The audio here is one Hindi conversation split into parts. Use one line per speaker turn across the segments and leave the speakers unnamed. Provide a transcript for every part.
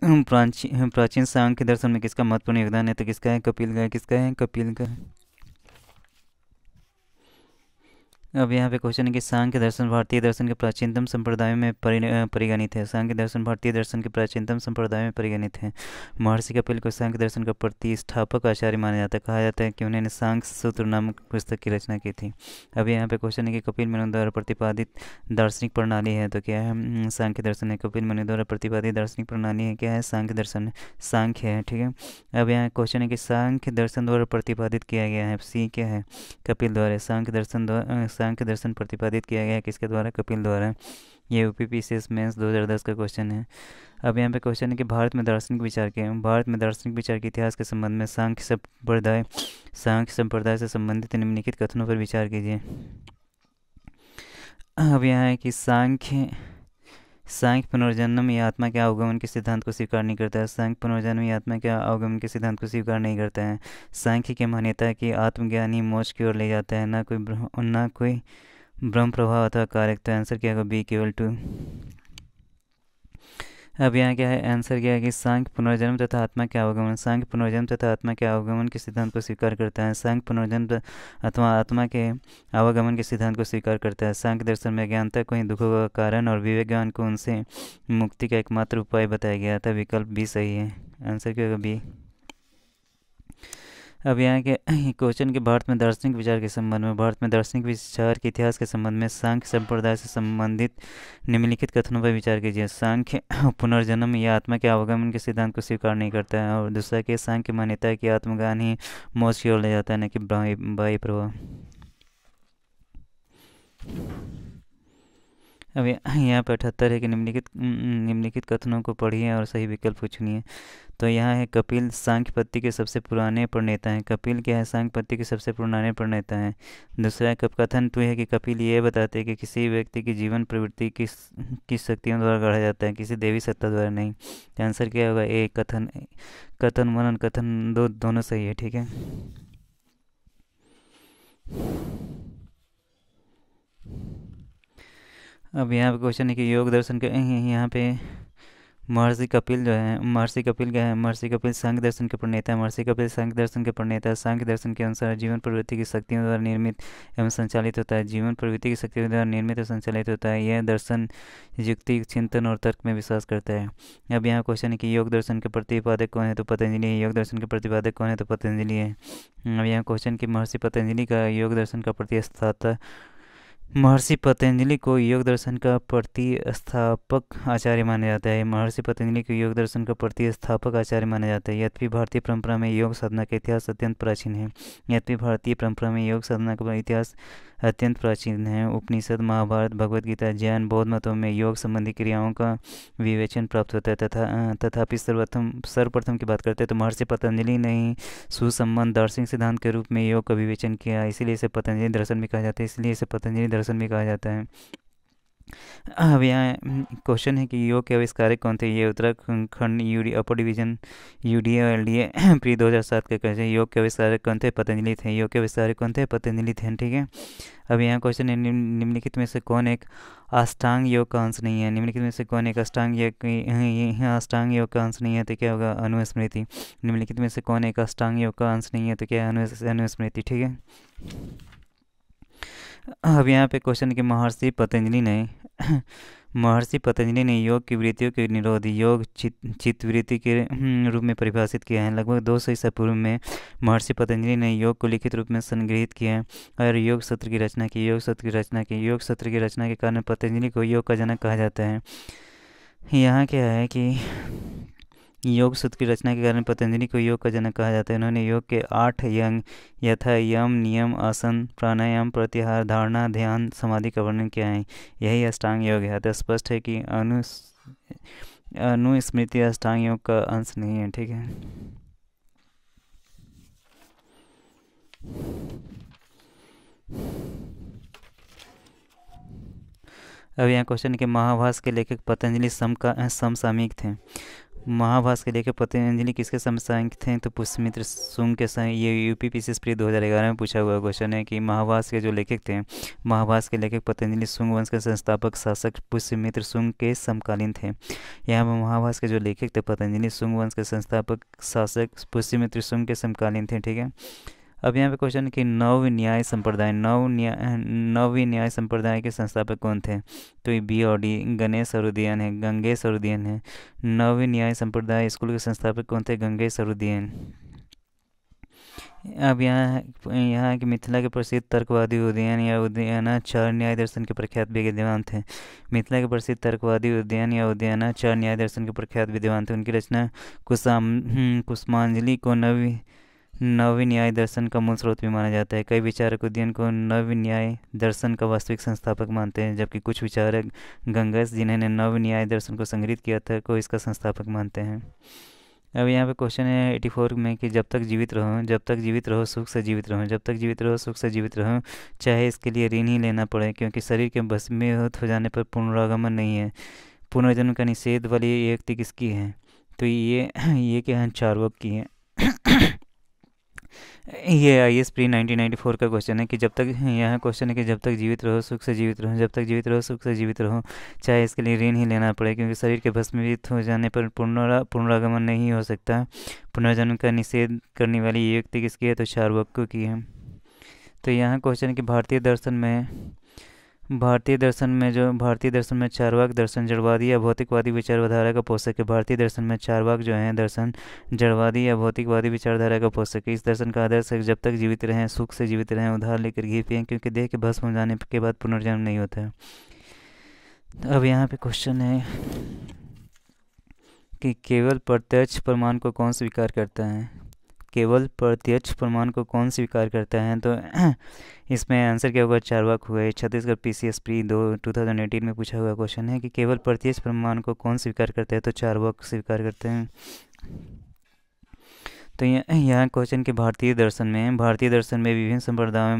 प्राचीन सांख्य दर्शन में किसका महत्वपूर्ण योगदान है? तो किसका है? कपिल का है। किसका है? कपिल का है। अब यहाँ पे क्वेश्चन है कि सांख्य दर्शन भारतीय दर्शन के प्राचीनतम संप्रदायों में परिगणित है। सांख्य दर्शन भारतीय दर्शन के प्राचीनतम संप्रदाय में परिगणित है। महर्षि कपिल को सांख्य दर्शन का प्रतिष्ठापक आचार्य माना जाता है। कहा जाता है कि उन्होंने सांख्य सूत्र नामक पुस्तक की रचना की थी। अब यहाँ पे क्वेश्चन है कि कपिल मुनि द्वारा प्रतिपादित दार्शनिक प्रणाली है, तो क्या है? सांख्य दर्शन है। कपिल मुनि द्वारा प्रतिपादित दार्शनिक प्रणाली है, क्या है? सांख्य दर्शन, सांख्य है। ठीक है। अब यहाँ क्वेश्चन है कि सांख्य दर्शन द्वारा प्रतिपादित किया गया है, सी क्या है? कपिल द्वारा। सांख्य दर्शन प्रतिपादित किया गया है किसके द्वारा? कपिल द्वारा। ये यूपीपीसीएस मेंस 2010 का क्वेश्चन है। अब यहाँ पे क्वेश्चन है कि भारत में दार्शनिक विचार के इतिहास के संबंध में सांख्य संप्रदाय से संबंधित निम्नलिखित कथनों पर विचार कीजिए। अब यहाँ है कि सांख्य पुनर्जन्म या आत्मा के अवगमन के सिद्धांत को स्वीकार नहीं करता है। सांख्य पुनर्जन्म या आत्मा के अवगमन के सिद्धांत को स्वीकार नहीं करता है। सांख्य की मान्यता है कि आत्मज्ञान ही मोक्ष की ओर ले जाता है, ना कोई ब्रह्म प्रभाव अथवा कारक। तो आंसर क्या होगा? बी केवल 2। अब यहाँ क्या है? आंसर क्या है कि सांख्य पुनर्जन्म तथा आत्मा के अवगमन, सांख्य पुनर्जन्म तथा आत्मा के अवगमन के सिद्धांत को स्वीकार करता है। सांख्य पुनर्जन्म अथवा आत्मा के अवगमन के सिद्धांत को स्वीकार करता है। सांख्य दर्शन में अज्ञानता को ही दुखों का कारण और विवेक ज्ञान को उनसे मुक्ति का एकमात्र उपाय बताया गया था। विकल्प बी सही है। आंसर क्या होगा? बी। अब यहाँ के क्वेश्चन के भारत में दार्शनिक विचार के संबंध में, भारत में दार्शनिक विचार के इतिहास के संबंध में सांख्य संप्रदाय से संबंधित निम्नलिखित कथनों पर विचार कीजिए। सांख्य पुनर्जन्म या आत्मा के अवगमन के सिद्धांत को स्वीकार नहीं करता है। और दूसरा कि सांख्य मान्यता है कि आत्मज्ञान ही मोक्ष की ओर ले जाता है, न कि बाह्य प्रभाव। अब यहाँ पर 78 है कि निम्नलिखित कथनों को पढ़िए और सही विकल्प चुनिए। तो यहाँ है कपिल सांख्य पद्धति के सबसे पुराने प्रणेता हैं। कपिल क्या है? सांख्य पद्धति के सबसे पुराने प्रणेता हैं। दूसरा कथन 2 है कि कपिल ये बताते हैं कि किसी व्यक्ति की जीवन प्रवृत्ति किस शक्तियों द्वारा गढ़ा जाता है, किसी देवी सत्ता द्वारा नहीं। तो आंसर क्या होगा? ए कथन। कथन 1 और कथन 2 दोनों सही है। ठीक है। अब यहाँ पे क्वेश्चन है कि योग दर्शन के यहाँ पे महर्षि कपिल क्या है? महर्षि कपिल सांख्य दर्शन के प्रणेता है। महर्षि कपिल सांख्य दर्शन के प्रणेता है। सांख्य दर्शन के अनुसार जीवन प्रवृत्ति की शक्तियों द्वारा निर्मित एवं संचालित होता है। जीवन प्रवृत्ति की शक्तियों द्वारा निर्मित और संचालित होता है। यह दर्शन युक्ति, चिंतन और तर्क में विश्वास करता है। अब यहाँ क्वेश्चन है कि योग दर्शन के प्रतिपादक कौन है? तो पतंजलि है। योग दर्शन के प्रतिपादक कौन है? तो पतंजलि है। अब यहाँ क्वेश्चन कि महर्षि पतंजलि का योग दर्शन का प्रतिष्ठाता, महर्षि पतंजलि को योग दर्शन का प्रतिस्थापक आचार्य माना जाता है। महर्षि पतंजलि को योग दर्शन का प्रतिस्थापक आचार्य माना जाता है। यद्यपि भारतीय परंपरा में योग साधना का इतिहास अत्यंत प्राचीन है। यद्यपि भारतीय परंपरा में योग साधना का इतिहास अत्यंत प्राचीन है। उपनिषद, महाभारत, भगवद गीता, जैन, बौद्ध मतों में योग संबंधी क्रियाओं का विवेचन प्राप्त होता है। तथापि सर्वप्रथम की बात करते हैं तो महर्षि पतंजलि ने ही सुसंबद्ध दार्शनिक सिद्धांत के रूप में योग का विवेचन किया। इसीलिए इसे पतंजलि दर्शन भी कहा जाता है। इसलिए इसे पतंजलि दर्शन भी कहा जाता है। अब यहाँ क्वेश्चन है कि योग के आविष्कारक कौन थे? ये Uttarakhand UD upper division UDA और एलडीए प्री 2007 के कहते हैं। योग के आविष्कारक कौन थे? पतंजलि थे। योग के आविष्कारक कौन थे? पतंजलि थे। ठीक है। अब यहाँ क्वेश्चन है निम्नलिखित में से कौन एक अष्टांग योग का अंश नहीं है? निम्नलिखित में से कौन एक अष्टांग योग का अंश नहीं है? तो क्या होगा? अनुस्मृति। निम्नलिखित में से कौन एक अष्टांग योग का अंश नहीं है? तो क्या है? अनुस्मृति। ठीक है। अब यहाँ पे क्वेश्चन कि महर्षि पतंजलि ने योग की वृत्तियों के निरोध योग चित्त वृत्ति के रूप में परिभाषित किया है। लगभग 200 ईसा पूर्व में महर्षि पतंजलि ने योग को लिखित रूप में संग्रहित किया और योग सत्र की रचना की। योग सत्र की रचना के कारण पतंजलि को योग का जनक कहा जाता है। यहाँ क्या है कि योग सूत्र की रचना के कारण पतंजलि को योग का जनक कहा जाता है। उन्होंने योग के 8 यंग यथा यम, नियम, आसन, प्राणायाम, प्रत्याहार, धारणा, ध्यान, समाधि का वर्णन किया है। यही अष्टांग योग है। तो स्पष्ट है कि अनुस्मृति अष्टांग योग का अंश नहीं है। ठीक है। अब यहाँ क्वेश्चन है कि महाभाष्य के लेखक पतंजलि समसामयिक थे। महाभास के लेखक पतंजलि किसके समसामयिक थे? तो पुष्यमित्र शुंग के समय। ये यूपीपीसीएस प्री 2011 में पूछा हुआ क्वेश्चन है कि महाभास के जो लेखक थे, महाभास के लेखक पतंजलि शुंग वंश के संस्थापक शासक पुष्यमित्र शुंग के समकालीन थे। यहाँ पर महाभास के जो लेखक थे पतंजलि शुंग वंश के संस्थापक शासक पुष्यमित्र शुंग के समकालीन थे। ठीक है, अब यहाँ पे क्वेश्चन है कि नव न्याय संप्रदाय, नव न्याय संप्रदाय के संस्थापक कौन थे? तो ये बी और डी, गणेश अरुदियन है, गंगेश अरुदियन है। नव न्याय संप्रदाय स्कूल के संस्थापक कौन थे? गंगेश अरुदियन। अब यहाँ के मिथिला के प्रसिद्ध तर्कवादी उदयन या उदयनाचार्य न्याय दर्शन के प्रख्यात विद्वान थे। मिथिला के प्रसिद्ध तर्कवादी उदयन या उदयनाचार्य न्याय दर्शन के प्रख्यात विद्वान थे। उनकी रचना कुसुमांजलि को नव न्याय दर्शन का मूल स्रोत भी माना जाता है। कई विचारक उदयन को नव न्याय दर्शन का वास्तविक संस्थापक मानते हैं, जबकि कुछ विचारक गंगेश, जिन्होंने नव न्याय दर्शन को संग्रहित किया था, को इसका संस्थापक मानते हैं। अब यहाँ पे क्वेश्चन है 84 में कि जब तक जीवित रहो सुख से जीवित रहो, जब तक जीवित रहो सुख से जीवित रहो, चाहे इसके लिए ऋण ही लेना पड़े, क्योंकि शरीर के भस्मीभूत हो जाने पर पुनरागमन नहीं है। पुनर्जन्म का निषेध वाली ये उक्ति किसकी है? तो ये क्या है? चार्वाक की है। ये IAS प्री 1994 का क्वेश्चन है कि जब तक, यहाँ क्वेश्चन है कि जब तक जीवित रहो सुख से जीवित रहो, जब तक जीवित रहो सुख से जीवित रहो, चाहे इसके लिए ऋण ही लेना पड़े, क्योंकि शरीर के भस्मीभूत हो जाने पर पुनरागमन नहीं हो सकता। पुनर्जन्म का निषेध करने वाली ये युक्ति किसकी है? तो चार्वाक की है। तो यहाँ क्वेश्चन है कि भारतीय दर्शन में चार्वाक दर्शन जड़वादी या भौतिकवादी विचारधारा का पोषक है। भारतीय दर्शन में चार्वाक जो है दर्शन जड़वादी या भौतिकवादी विचारधारा का पोषक है। इस दर्शन का आदर्श है जब तक जीवित रहें सुख से जीवित रहें, उधार लेकर घी पिएं, क्योंकि देह के भस्म हो जाने के बाद पुनर्जन्म नहीं होता है। अब यहाँ पे क्वेश्चन है कि केवल प्रत्यक्ष प्रमाण को कौन स्वीकार करता है? केवल प्रत्यक्ष प्रमाण को कौन स्वीकार करता है? तो इसमें आंसर क्या होगा? चार्वाक हुआ है। छत्तीसगढ़ PCS प्री 2018 में पूछा हुआ क्वेश्चन है कि केवल प्रत्यक्ष प्रमाण को कौन स्वीकार करता है? तो चार्वाक स्वीकार करते हैं। तो यहाँ क्वेश्चन के भारतीय दर्शन में विभिन्न संप्रदायों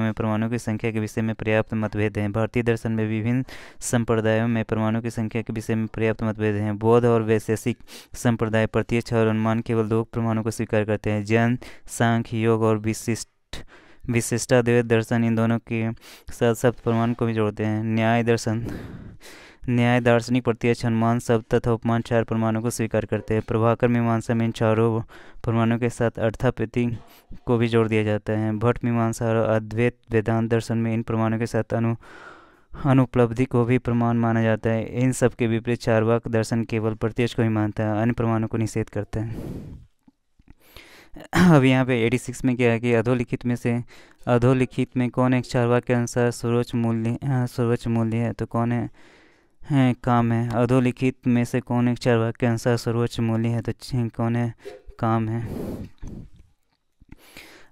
में परमाणु की संख्या के विषय में पर्याप्त मतभेद हैं। भारतीय दर्शन में विभिन्न संप्रदायों में परमाणु की संख्या के विषय में पर्याप्त मतभेद हैं। बौद्ध और वैशेषिक संप्रदाय प्रत्यक्ष और अनुमान केवल 2 परमाणु को स्वीकार करते हैं। जैन, सांख्य, योग और विशिष्टाद्वैत दर्शन इन दोनों के साथ शब्द प्रमाण को भी जोड़ते हैं। न्याय दार्शनिक प्रत्यक्ष, अनुमान, शब्द तथा उपमान 4 परमाणु को स्वीकार करते हैं। प्रभाकर मीमांसा में इन चारों परमाणु के साथ अर्थापत्ति को भी जोड़ दिया जाता है। भट्ट मीमांसा और अद्वैत वेदांत दर्शन में इन परमाणु के साथ अनुपलब्धि को भी प्रमाण माना जाता है। इन सब के विपरीत चार्वाक दर्शन केवल प्रत्यक्ष को ही मानता है, अन्य परमाणु को निषेध करता है। अब यहाँ पे 86 में क्या है कि अधोलिखित में कौन एक चार्वाक के अनुसार सर्वोच्च मूल्य है? तो कौन है? काम है। अधोलिखित में से कौन एक चार्वाक के अनुसार सर्वोच्च मूल्य है? तो कौन है? काम है।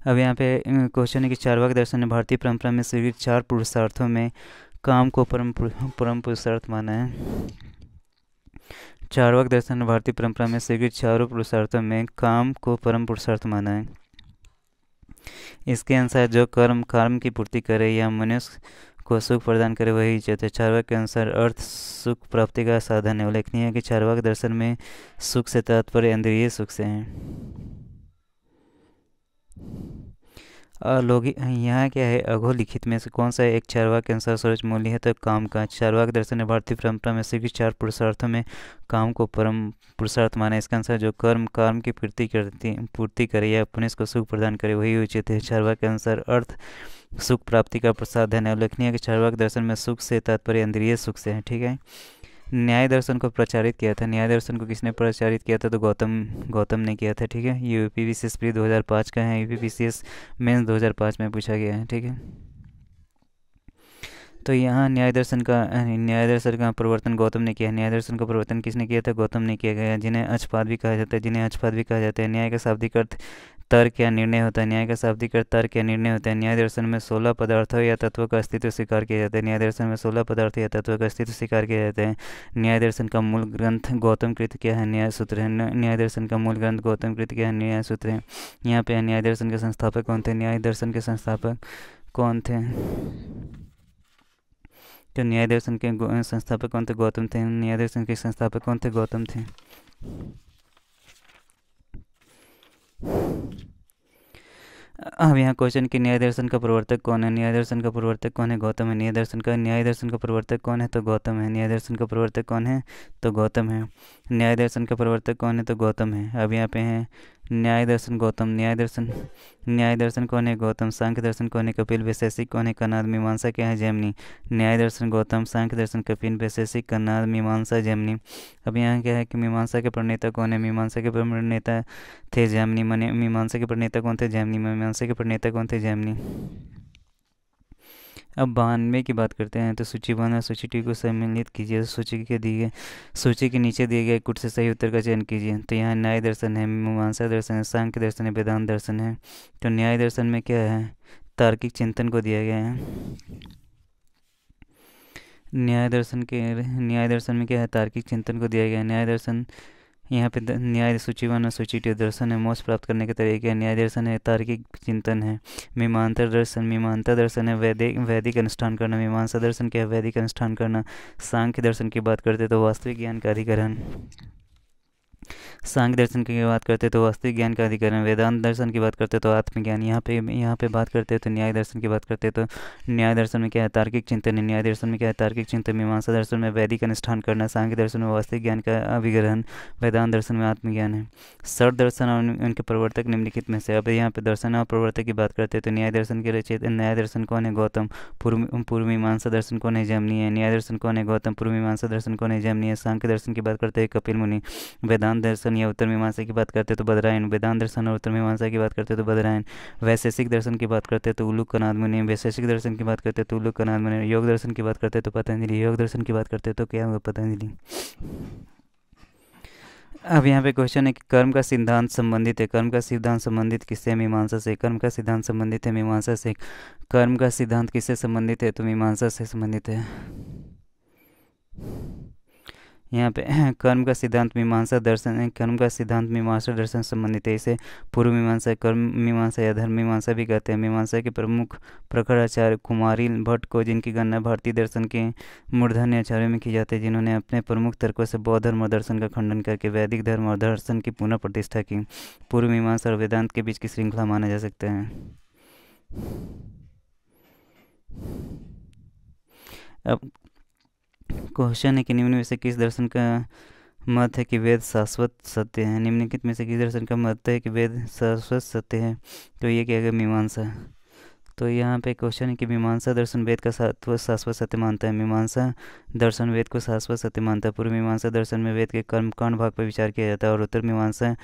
अब यहाँ पे क्वेश्चन है कि चार्वाक दर्शन ने भारतीय परंपरा में स्वीकृत 4 पुरुषार्थों में काम को परम पुरुषार्थ माना है। चार्वाक दर्शन ने भारतीय परंपरा में स्वीकृत 4 पुरुषार्थों में काम को परम पुरुषार्थ माना है। इसके अनुसार जो कर्म की पूर्ति करे या मनुष्य को सुख प्रदान करे वही इज्जत है। चार्वाक के अनुसार अर्थ सुख प्राप्ति का साधन है। उल्लेखनीय है कि चार्वाक दर्शन में सुख से तात्पर्य इंद्रिय सुख से है। यहाँ क्या है? अधोलिखित में से कौन सा एक चार्वाक के अनुसार सर्वोच्च मूल्य है? तो काम का। चार्वाक दर्शन ने भारतीय परंपरा में स्वीकृत 4 पुरुषार्थों में काम को परम पुरुषार्थ माना है। इसके अनुसार जो कर्म की पूर्ति करे या मनुष्य को सुख प्रदान करे वही उचित है। चार्वाक के अनुसार अर्थ सुख प्राप्ति का साधन है। उल्लेखनीय है कि चार्वाक दर्शन में सुख से तात्पर्य इंद्रिय सुख से है। ठीक है। न्याय दर्शन को प्रचारित किया था। न्याय दर्शन को किसने प्रचारित किया था? तो गौतम ने किया था। ठीक है। ये यूपीपीसीएस प्री 2005 का है। यूपीपीसीएस मेंस 2005 में पूछा गया है। ठीक है। तो यहाँ न्याय दर्शन का प्रवर्तन गौतम ने किया है। न्याय दर्शन का प्रवर्तन किसने किया था? गौतम ने किया गया। जिन्हें अक्षपाद भी कहा जाता है। न्याय का शाब्दिक अर्थ तर्क या निर्णय होता है। न्याय का शाब्दिक अर्थ तर्क या निर्णय होता है। न्याय दर्शन में 16 पदार्थों या तत्वों का अस्तित्व स्वीकार किया जाता है। न्याय दर्शन में 16 पदार्थ या तत्वों का अस्तित्व स्वीकार किया जाता है। न्याय दर्शन का मूल ग्रंथ गौतम कृत क्या है? न्याय सूत्र है। न्याय दर्शन का मूल ग्रंथ गौतम कृत क्या है? न्याय सूत्र है। यहाँ पे न्याय दर्शन के संस्थापक कौन थे? न्याय दर्शन के संस्थापक कौन थे? तो न्याय दर्शन के संस्थापक कौन थे? गौतम थे। न्याय दर्शन के संस्थापक कौन थे? गौतम थे। अब यहाँ क्वेश्चन कि न्याय दर्शन का प्रवर्तक कौन है? न्याय दर्शन का प्रवर्तक कौन है? गौतम है। न्याय दर्शन का प्रवर्तक कौन है? तो गौतम है। न्याय दर्शन का प्रवर्तक कौन है? तो गौतम है। न्याय दर्शन का प्रवर्तक कौन है? तो गौतम है। अब यहाँ पे है न्याय दर्शन गौतम। न्याय दर्शन कौन है? गौतम। सांख्य दर्शन कौन है? कपिल। वैशेषिक कौन है? कनाद। मीमांसा क्या है? जैमिनी। न्याय दर्शन गौतम, सांख्य दर्शन कपिल, वैशेषिक कनाद, मीमांसा जैमिनी। अब यहाँ क्या है कि मीमांसा के प्रणेता कौन है? मीमांसा के प्रणेता थे जैमिनी। माने मीमांसा के प्रणेता कौन थे? जैमिनी। मीमांसा के प्रणेता कौन थे? जैमिनी। अब 92 की बात करते हैं। तो सूची 1 और सूची 2 को सम्मिलित कीजिए। सूची के नीचे दिए गए कुछ से सही उत्तर का चयन कीजिए। तो यहाँ न्याय दर्शन है, मीमांसा दर्शन है, सांख्य दर्शन है, वेदांत दर्शन है। तो न्याय दर्शन में क्या है? तार्किक चिंतन को दिया गया है। न्याय दर्शन में क्या है? तार्किक चिंतन को दिया गया है। न्याय दर्शन यहाँ पे न्याय सूची 1 और सूची 2 दर्शन है, मोक्ष प्राप्त करने के तरीके हैं। न्याय दर्शन है, तार्किक चिंतन है। मीमांसा दर्शन है, वैदिक अनुष्ठान करना। मीमांसा दर्शन क्या है? वैदिक अनुष्ठान करना। सांख्य दर्शन की बात करते तो वास्तविक ज्ञान का अधिकरण। सांख्य दर्शन की बात करते तो वास्तविक ज्ञान का अधिकरण। वेदांत दर्शन की बात करते तो आत्मज्ञान। यहाँ पे बात करते तो न्याय दर्शन की बात करते तो न्याय दर्शन में क्या है? तार्किक चिंतन है। न्याय दर्शन में क्या है? तार्किक चिंतन। मीमांसा दर्शन में वैदिक अनुष्ठान करना। सांख्य दर्शन में वास्तविक ज्ञान का अभिग्रहण। वेदांत दर्शन में आत्मज्ञान है। सर्व दर्शन और उनके प्रवर्तक निम्नलिखित में से। अब यहाँ पे दर्शन और प्रवर्तक की बात करते तो न्याय दर्शन के रचयिता न्याय दर्शन कौन है? गौतम। पूर्व मीमांसा दर्शन कौन है? जैमिनी है। न्याय दर्शन कौन है? गौतम। पूर्व मीमांसा दर्शन कौन है? जैमिनी है। सांख्य दर्शन की बात करते हैं कपिल मुनि। वेदांत दर्शन या उत्तर मीमांसा की बात करते तो बदरायन। वेदांत दर्शन और उत्तर मीमांसा की बात करते तो बदरायन। वैशेषिक दर्शन की बात करते तो उल्लूक कनाद मुनि। वैशेषिक दर्शन की बात करते तो उल्लूक कनाद मुनि। योग दर्शन की बात करते तो पतंजलि। योग दर्शन की बात करते तो क्या होगा? पतंजलि। अब यहाँ पे क्वेश्चन है कि कर्म का सिद्धांत संबंधित है। कर्म का सिद्धांत संबंधित किससे? मीमांसा से। कर्म का सिद्धांत संबंधित है मीमांसा से। कर्म का सिद्धांत किससे संबंधित है? तो मीमांसा से संबंधित है। यहाँ पे कर्म का सिद्धांत मीमांसा दर्शन है। कर्म का सिद्धांत मीमांसा दर्शन संबंधित है। इसे पूर्व मीमांसा, कर्म मीमांसा या धर्म मीमांसा भी कहते हैं। मीमांसा के प्रमुख प्रखर आचार्य कुमारी भट्ट को, जिनकी गणना भारतीय दर्शन के मूर्धन्य आचार्यों में की जाती है, जिन्होंने अपने प्रमुख तर्कों से बौद्ध धर्म और दर्शन का खंडन करके वैदिक धर्म और दर्शन की पुनः प्रतिष्ठा की। पूर्व मीमांसा और वेदांत के बीच की श्रृंखला माना जा सकता है। अब क्वेश्चन है कि निम्न में से किस दर्शन का मत है कि वेद शाश्वत सत्य है? निम्नलिखित में से किस दर्शन का मत है कि वेद शाश्वत सत्य है? तो ये क्या है? मीमांसा। तो यहाँ पे क्वेश्चन है कि मीमांसा दर्शन वेद का शाश्वत सत्य मानता है। मीमांसा दर्शन वेद को शाश्वत सत्य मानता है। पूर्व मीमांसा दर्शन में वेद के कर्म कांड भाग पर विचार किया जाता है और उत्तर मीमांसा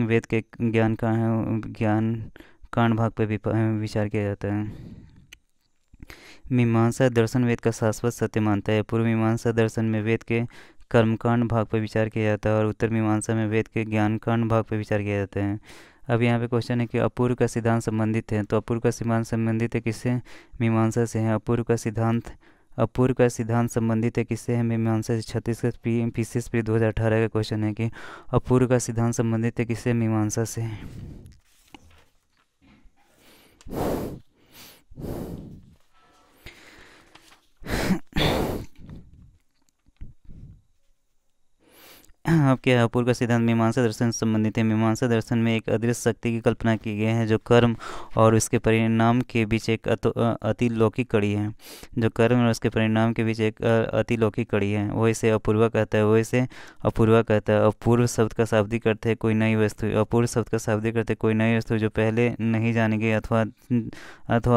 वेद के ज्ञान कांड भाग पर विचार किया जाता है। मीमांसा दर्शन वेद का शाश्वत सत्य मानता है। पूर्व मीमांसा दर्शन में वेद के कर्मकांड भाग पर विचार किया जाता है और उत्तर मीमांसा में वेद के ज्ञानकांड भाग पर विचार किया जाता है। अब यहाँ पे क्वेश्चन है कि अपूर्व का सिद्धांत संबंधित है। तो अपूर्व का सिद्धांत संबंधित है किससे? मीमांसा से है। अपूर्व का सिद्धांत संबंधित है किससे? है मीमांसा से। छत्तीसगढ़ पीसीएस प्री 2018 का क्वेश्चन है कि अपूर्व का सिद्धांत संबंधित है किससे? मीमांसा से। अब क्या है? अपूर्व का सिद्धांत मीमांसा दर्शन से संबंधित है। मीमांसा दर्शन में एक अदृश्य शक्ति की कल्पना की गई है जो कर्म और उसके परिणाम के बीच एक अतिलौकिक कड़ी है। जो कर्म और उसके परिणाम के बीच एक अतिलौकिक कड़ी है, वो इसे अपूर्वा कहता है। अपूर्व शब्द का शाब्दिक अर्थ है कोई नई वस्तु। अपूर्व शब्द का शाब्दिक अर्थ है कोई नई वस्तु जो पहले नहीं जानी गई अथवा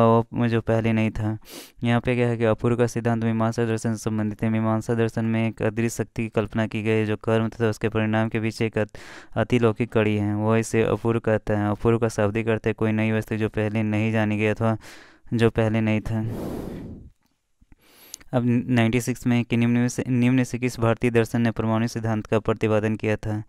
वो जो पहले नहीं था। यहाँ पे क्या है कि अपूर्व का सिद्धांत मीमांसा दर्शन से संबंधित है। मीमांसा दर्शन में एक अदृश्य शक्ति की कल्पना की गई है जो कर्म तथा उसके परिणाम के पीछे एक अतिलौकिक कड़ी है, वो इसे अपूर्व कहता है। अपूर्व का शाब्दिक अर्थ है कोई नई वस्तु जो पहले नहीं जानी गई अथवा जो पहले नहीं था। अब 96 में कि निम्न से किस भारतीय दर्शन ने परमाणु सिद्धांत का प्रतिपादन किया था?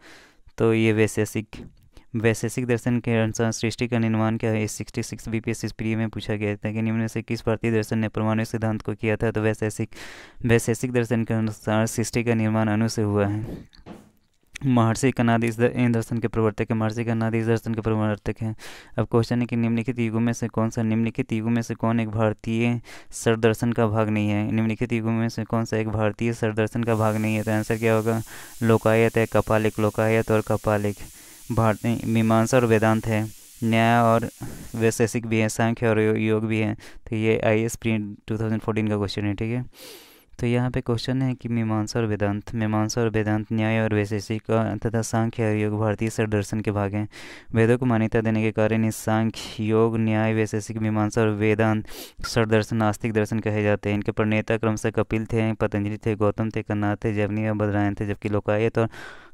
तो ये वैशेषिक दर्शन के अनुसार सृष्टि का निर्माण क्या है? 66 बीपीएससी प्री में पूछा गया था कि निम्न से किस भारतीय दर्शन ने परमाणु सिद्धांत को किया था? तो वैशेषिक दर्शन के अनुसार सृष्टि का निर्माण अणु से हुआ है। महर्षि कणाद इस दर्शन के प्रवर्तक है। महर्षि कणाद इस दर्शन के प्रवर्तक हैं। अब क्वेश्चन है कि निम्नलिखित युगों में से कौन सा निम्नलिखित युगों में से कौन एक भारतीय सरदर्शन का भाग नहीं है। निम्नलिखित युगों में से कौन सा एक भारतीय सरदर्शन का भाग नहीं है, तो आंसर क्या होगा? लोकायत है, कपालिक। लोकायत और कपालिक। भारतीय मीमांसा और वेदांत है। न्याय और वैशेषिक भी है, सांख्य और योग भी है। तो ये IAS प्री 2014 का क्वेश्चन है, ठीक है। तो यहाँ पे क्वेश्चन है कि मीमांसा और वेदांत, न्याय और वैशेषिक तथा सांख्य और योग भारतीय सरदर्शन के भाग हैं। वेदों को मान्यता देने के कारण इस सांख्य, योग, न्याय, वैशेषिक, मीमांसा और वेदांत सरदर्शन नास्तिक दर्शन कहे जाते हैं। इनके प्रणेता क्रमशः कपिल थे, पतंजलि थे, गौतम थे, कन्नाद थे, जवनी और बदरायन थे, जबकि लोकायत और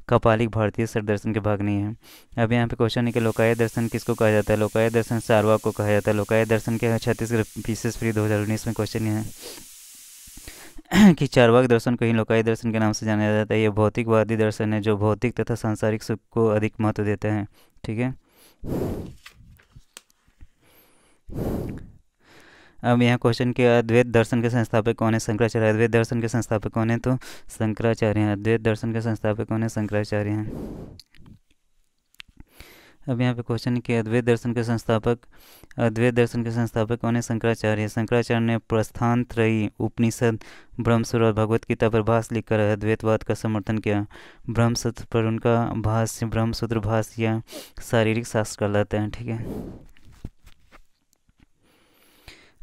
कपालिक भारतीय सरदर्शन के भाग नहीं है। अब यहाँ पे क्वेश्चन है कि लोकायत दर्शन किसको कहा जाता है। लोकायत दर्शन चारवाक को कहा जाता है। लोकायत दर्शन क्या है? छत्तीसगढ़ पीसेस फ्री 2019 में क्वेश्चन है कि चारवाक दर्शन को ही लोकायत दर्शन के नाम से जाना जाता है। यह भौतिकवादी दर्शन है जो भौतिक तथा सांसारिक सुख को अधिक महत्व देता है, ठीक है। अब यहाँ क्वेश्चन के अद्वैत दर्शन के संस्थापक कौन है? शंकराचार्य। अद्वैत दर्शन के संस्थापक कौन है? तो शंकराचार्य हैं। अद्वैत दर्शन के संस्थापक कौन है? शंकराचार्य हैं। अब यहाँ पे क्वेश्चन है कि अद्वैत दर्शन के संस्थापक कौन है? शंकराचार्य। शंकराचार्य ने प्रस्थानत्रयी, उपनिषद, ब्रह्मसूत्र और भगवत गीता पर भाष्य लिखकर अद्वैतवाद का समर्थन किया। ब्रह्मसूत्र पर उनका भाष्य ब्रह्मसूत्र भाष्य या शारीरिक शास्त्र कहलाता है, ठीक है।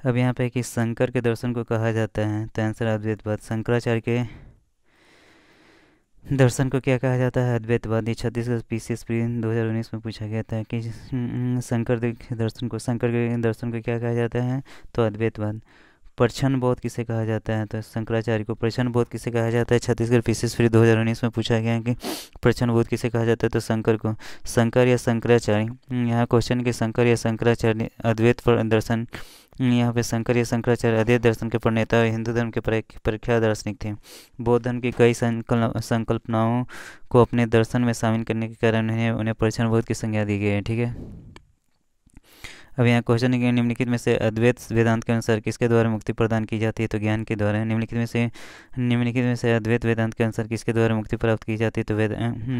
अब यहाँ पे कि शंकर के दर्शन को कहा जाता है, तो आंसर अद्वैतवाद। शंकराचार्य के दर्शन को क्या कहा जाता है? अद्वैतवाद। ये छत्तीसगढ़ PCS प्री 2019 में पूछा गया था कि शंकर के दर्शन को क्या कहा जाता है? तो अद्वैतवाद। प्रच्छन्न बोध किसे कहा जाता है? तो शंकराचार्य को। प्रच्छन्न बोध किसे कहा जाता है? छत्तीसगढ़ PCS फ्री 2019 में पूछा गया है कि प्रच्छन्न बोध किसे कहा जाता है? तो शंकर को। शंकर या शंकराचार्य, यहाँ क्वेश्चन के शंकर या शंकराचार्य अद्वैत दर्शन, यहाँ पे शंकर या शंकराचार्य अद्वैत दर्शन के प्रणेता और हिंदू धर्म के प्रख्यात दार्शनिक थे। बौद्ध धर्म की कई संकल्पनाओं को अपने दर्शन में शामिल करने के कारण उन्हें प्रच्छन्न बोध की संज्ञा दी गई है, ठीक है। अब यहाँ क्वेश्चन है कि निम्नलिखित में से अद्वैत वेदांत के अनुसार किसके द्वारा मुक्ति प्रदान की जाती है? तो ज्ञान के द्वारा। निम्नलिखित में से अद्वैत वेदांत के अनुसार किसके द्वारा मुक्ति प्राप्त की जाती है? तो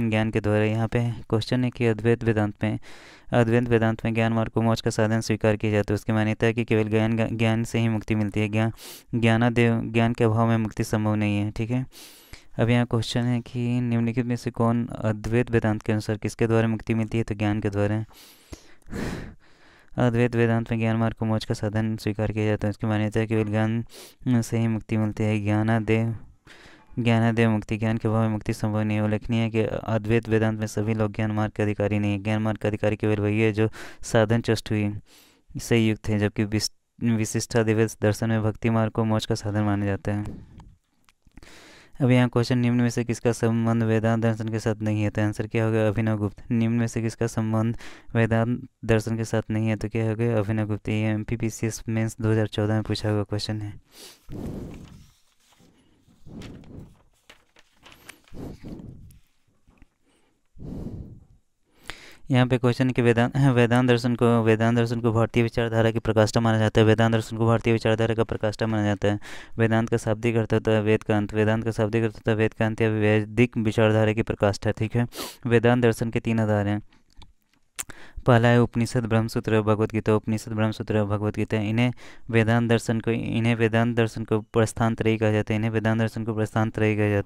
ज्ञान के द्वारा। यहाँ पे क्वेश्चन है कि अद्वैत वेदांत में ज्ञान मार्ग को मोक्ष का साधन स्वीकार किया जाता है। उसकी मान्यता है कि केवल ज्ञान से ही मुक्ति मिलती है। ज्ञान के अभाव में मुक्ति संभव नहीं है, ठीक है। अब यहाँ क्वेश्चन है कि निम्नलिखित में से कौन अद्वैत वेदांत के अनुसार किसके द्वारा मुक्ति मिलती है? तो ज्ञान के द्वारा। अद्वैत वेदांत में ज्ञान मार्ग को मोक्ष का साधन स्वीकार किया जाता है। उसकी मान्यता है केवल ज्ञान से ही मुक्ति मिलती है। ज्ञानादेव मुक्ति, ज्ञान के अभाव में मुक्ति संभव नहीं है। उल्लेखनीय है कि अद्वैत वेदांत में सभी लोग ज्ञान मार्ग के अधिकारी नहीं है। ज्ञान मार्ग का अधिकारी केवल वही है जो साधन चष्ट हुई से युक्त है, जबकि विशिष्टाद्वैत दर्शन में भक्ति मार्ग को मोक्ष का साधन माना जाता है। अब यहाँ क्वेश्चन निम्न में से किसका संबंध वेदांत दर्शन के साथ नहीं है? तो आंसर क्या होगा? अभिनव गुप्त। निम्न में से किसका संबंध वेदांत दर्शन के साथ नहीं है? तो क्या होगा? अभिनव गुप्त। ये MPPCS मेंस 2014 में पूछा हुआ क्वेश्चन है। यहाँ पे क्वेश्चन है कि वेदांत दर्शन को भारतीय विचारधारा की प्रकाष्ठा माना जाता है। वेदांत दर्शन को भारतीय विचारधारा का प्रकाष्ठा माना जाता है। वेदांत का शाब्दिक अर्थ होता है वेदकांत। वेदांत का शाब्दिक अर्थ होता है वेदकांत या वैदिक विचारधारा की प्रकाष्ठा, ठीक है। वेदांत दर्शन के 3 आधार हैं। पहला है उपनिषद, ब्रह्मसूत्र, भगवत गीता। उपनिषद, ब्रह्मसूत्र, भगवत गीता। इन्हें वेदांत दर्शन को प्रस्थानत्रयी कहा जाता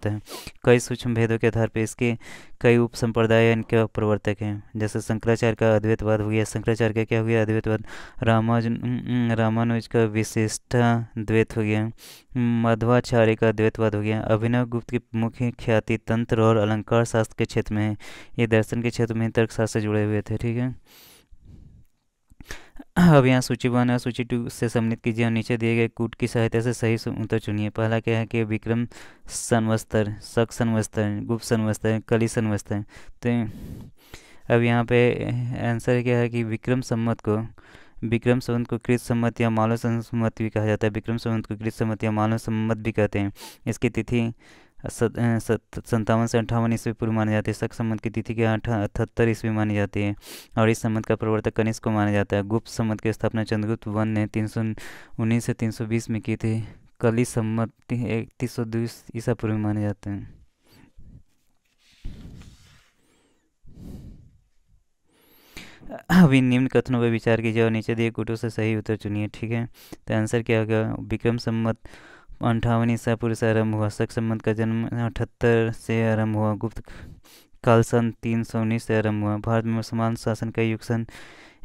है। कई सूक्ष्म भेदों के आधार पर इसके कई उप संप्रदाय इनके प्रवर्तक हैं। जैसे शंकराचार्य का अद्वैतवाद हो गया। शंकराचार्य का क्या हो गया? अद्वैतवाद। रामानुज का विशिष्टाद्वैत हो गया। मध्वाचार्य का अद्वैतवाद हो गया। अभिनव गुप्त की मुख्य ख्याति तंत्र और अलंकार शास्त्र के क्षेत्र में है। ये दर्शन के क्षेत्र में तर्कशास्त्र से जुड़े हुए थे, ठीक है। अब यहाँ सूची 1 और सूची 2 से सम्मिलित कीजिए और नीचे दिए गए कूट की सहायता से सही उत्तर चुनिए। पहला क्या है कि विक्रम संवत्सर, शक संवत्सर, गुप्त संवत्सर, कली संवत्सर। तो अब यहाँ पे आंसर क्या है कि विक्रम संवत को कृत संवत या मालव संवत भी कहा जाता है। विक्रम संवत को कृत संवत या मालव संवत भी कहते हैं। इसकी तिथि 57 से 58 ईस्वी पूर्व मानी जाती है। शक संवत की तिथि के 78 ईस्वी मानी जाती है और इस संवत का प्रवर्तक कनिष्क को माना जाता है। गुप्त संवत की स्थापना चंद्रगुप्त वन ने 319 से 320 में की थी। कली संवत 3102 ईसा पूर्व माने जाते हैं। अभी निम्न कथनों पर विचार कीजिए और नीचे दिए कोटों से सही उत्तर चुनिए। ठीक है, तो आंसर क्या होगा? विक्रम संवत 58 ईसा पूर्व से आरंभ हुआ। शक संवत का जन्म 78 से आरंभ हुआ। गुप्त काल सन 319 से आरंभ हुआ। भारत में मुसलमान शासन का युग सन